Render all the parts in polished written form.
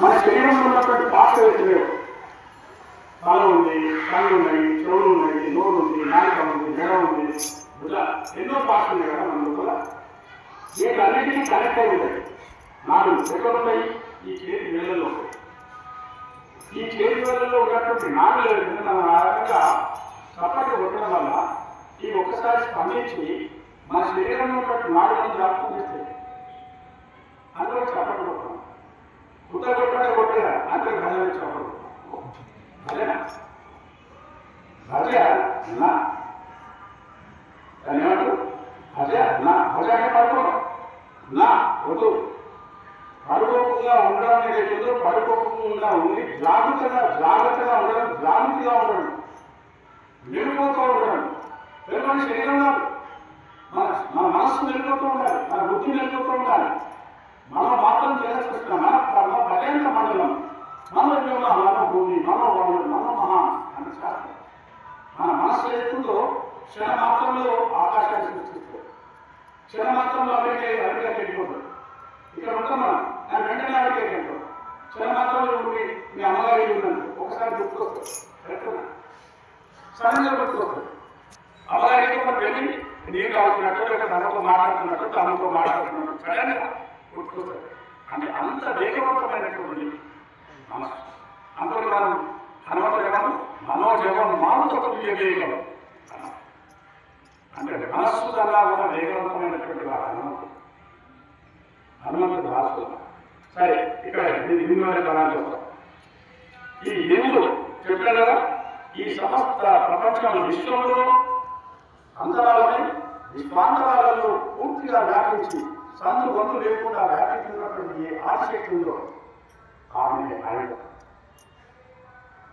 మన శరీరంలో ఉన్నటువంటి పాత్ర వేసలేవు. తల ఉంది, కళ్ళు ఉన్నాయి, చెవులు ఉన్నాయి, నోరు ఉంది, నాలుక ఉంది, మెడ ఉంది, ఎన్నో పాత్రలు ఉన్నాయి కదా మన లోపల. వీటన్నిటికీ కనెక్ట్ అయి ఉంటాయి. నాలుగు ఎక్కడ ఉంటాయి? ఈ చేతి వేళ్ళలో ఉంటాయి. ఈ చేతి వేళ్ళలో ఉన్నటువంటి నాలుగు మనం ఆ రకంగా చప్పట్లు కొట్టడం వల్ల ఈ ఒక్కసారి స్పందించి మన శరీరంలో ఉన్నటువంటి నాలుగు జాగ్రత్త చేస్తాయి. అందులో చప్పట్లు కొట్టడం గుట్ట కొట్టడే కొట్టేదా అంటే భజన చప్పట్లు అదేనా భజ నా దాని ఏమంటారు? భజ నా భజ అంటే పడుకోవడం నా వద్దు. పడుకోకుండా ఉండడం ఏదైతుందో పడుకోకుండా ఉండి జాగ్రత్తగా ఉండడం, జాగ్రత్తగా ఉండడం, మెరుగుతూ ఉండడం. ఎందుకంటే శరీరంలో మన మనస్సు మెరుగుతూ ఉండాలి, మన బుద్ధి మెరుగుతూ ఉండాలి. మనం మాత్రం చేస్తున్నాం. మన పర్యంత మండలం మన వ్యోమ, మన భూమి, మన వాళ్ళు, మన మహా అని శాస్త్రం. మన మనస్సు ఏదైతుందో క్షణ మాత్రంలో ఆకాశాన్ని సృష్టిస్తుంది. క్షణ మాత్రంలో అమెరికాకి వెళ్ళిపోతుంది. ఇక్కడ ఉంటాం మనం, నేను వెంటనే అమెరికాకి వెళ్తాం. క్షణ మాత్రంలో మీ అమ్మగారి ఉందంటే ఒకసారి గుర్తుకొస్తుంది. కరెక్ట్నా? సడన్గా గుర్తుకొస్తుంది. అమ్మగారికి మనం వెళ్ళి నీరు కావాల్సినట్టు, లేక తనతో మాట్లాడుతున్నట్టు, తనతో మాట్లాడుతున్నట్టు సడన్గా గుర్తుకొస్తుంది. అంటే అంత వేగవంతమైనటువంటి మనసు. అందులో మనం హనుమంతుడు మనోజవం మానవతత్వం వేగం అంటే మనస్సు కన్నా కూడా వేగవంతమైనటువంటి వారు హనుమంతుడు రాసుకున్నాం. సరే, ఇక్కడ హిందూ అనే పదాన్ని వస్తాం. ఈ హిందూ చెప్పారు కదా, ఈ సమస్త ప్రపంచం విశ్వంలో అంతరాలని విశ్వాంతరాలలో పూర్తిగా వ్యాపించి సందు గొంతు లేకుండా వ్యాపించినటువంటి ఏ ఆశక్తి ఉందో ఆమె ఆయుధం.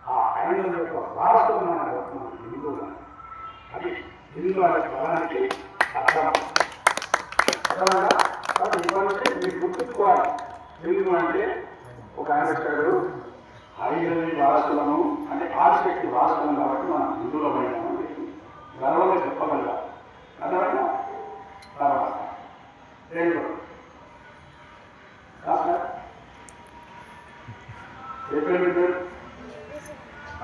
ఆ ఆయుధం యొక్క వారసులు మన హిందువులు. అది హిందూ అనే పదానికి అర్థం. ఇవ్వాలంటే మీరు గుర్తుంచుకోవాలి. హిందూ అంటే ఒక ఆయన వచ్చాడు, ఆయుధని వారసులను అంటే ఆశక్తి వారసులను కాబట్టి మనం హిందువులమైన గర్వంగా చెప్పగలగాలి. అర్థమైనా?